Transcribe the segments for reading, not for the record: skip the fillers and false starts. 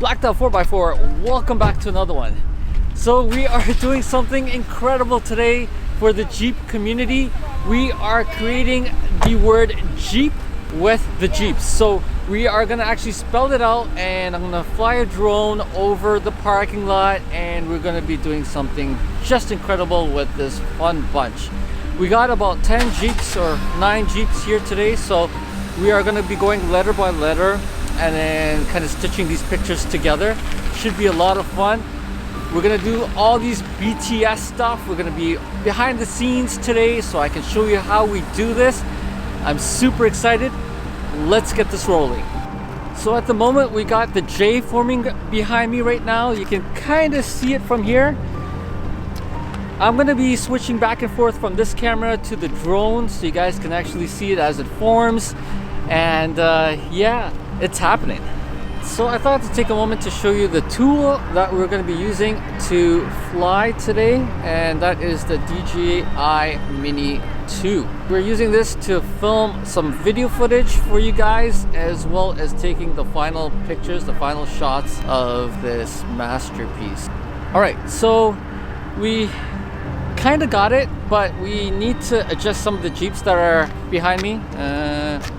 Blacked Out 4x4, welcome back to another one. So we are doing something incredible today for the Jeep community. We are creating the word Jeep with the Jeeps. So we are gonna actually spell it out, and I'm gonna fly a drone over the parking lot, and we're gonna be doing something just incredible with this fun bunch. We got about 10 Jeeps or 9 Jeeps here today, so we are gonna be going letter by letter and then kind of stitching these pictures together. Should be a lot of fun. We're gonna do all these BTS stuff. We're gonna be behind the scenes today, so I can show you how we do this. I'm super excited. Let's get this rolling. So at the moment, we got the J forming behind me right now. You can kind of see it from here. I'm gonna be switching back and forth from this camera to the drone so you guys can actually see it as it forms. And yeah, it's happening. So I thought to take a moment to show you the tool that we're going to be using to fly today, and that is the DJI Mini 2. We're using this to film some video footage for you guys, as well as taking the final pictures, the final shots of this masterpiece. Alright, so we kind of got it, but we need to adjust some of the Jeeps that are behind me,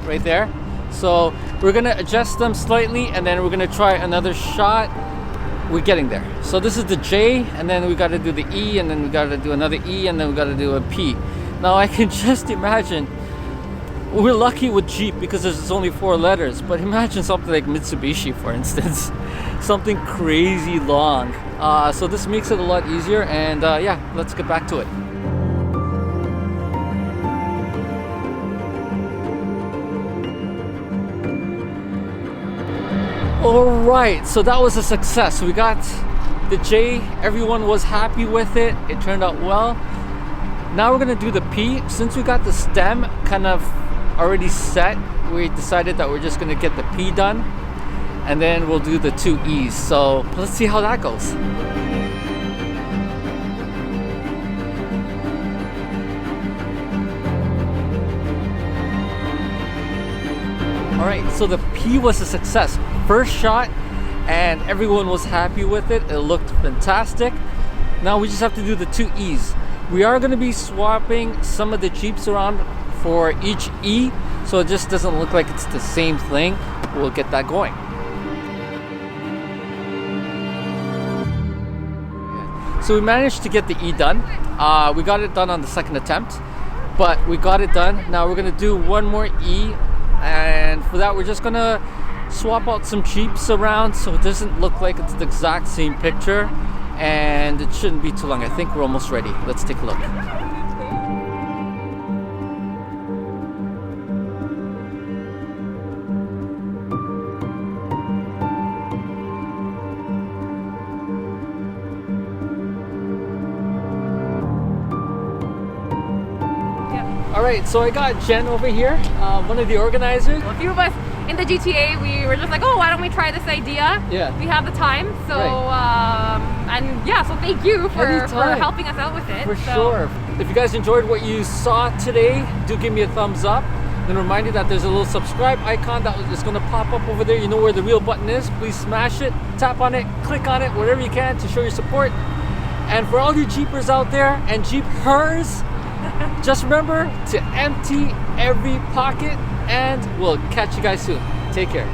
right there. So we're gonna adjust them slightly, and then we're gonna try another shot. We're getting there. So this is the J, and then we gotta do the E, and then we gotta do another E, and then we gotta do a P. Now I can just imagine, we're lucky with Jeep because there's only 4 letters, but imagine something like Mitsubishi, for instance. Something crazy long. So this makes it a lot easier, and yeah, let's get back to it. Alright, so that was a success. We got the J, everyone was happy with it. It turned out well. Now we're gonna do the P. Since we got the stem kind of already set, we decided that we're just gonna get the P done, and then we'll do the 2 E's. So let's see how that goes. Alright, so the P was a success. First shot, and everyone was happy with it. It looked fantastic. Now we just have to do the 2 E's. We are going to be swapping some of the Jeeps around for each E, so it just doesn't look like it's the same thing. We'll get that going. So we managed to get the E done. We got it done on the 2nd attempt, but we got it done. Now we're going to do one more E, and for that we're just going to swap out some Jeeps around so it doesn't look like it's the exact same picture, and it shouldn't be too long. I think we're almost ready. Let's take a look. Alright, so I got Jen over here, one of the organizers. A few of us in the GTA, we were just like, oh, why don't we try this idea? Yeah. We have the time, so, and yeah, so thank you for helping us out with it. For sure. If you guys enjoyed what you saw today, do give me a thumbs up. And remind you that there's a little subscribe icon that is going to pop up over there. You know where the real button is. Please smash it, tap on it, click on it, whatever you can to show your support. And for all you Jeepers out there and Jeepers, just remember to empty every pocket, and we'll catch you guys soon. Take care.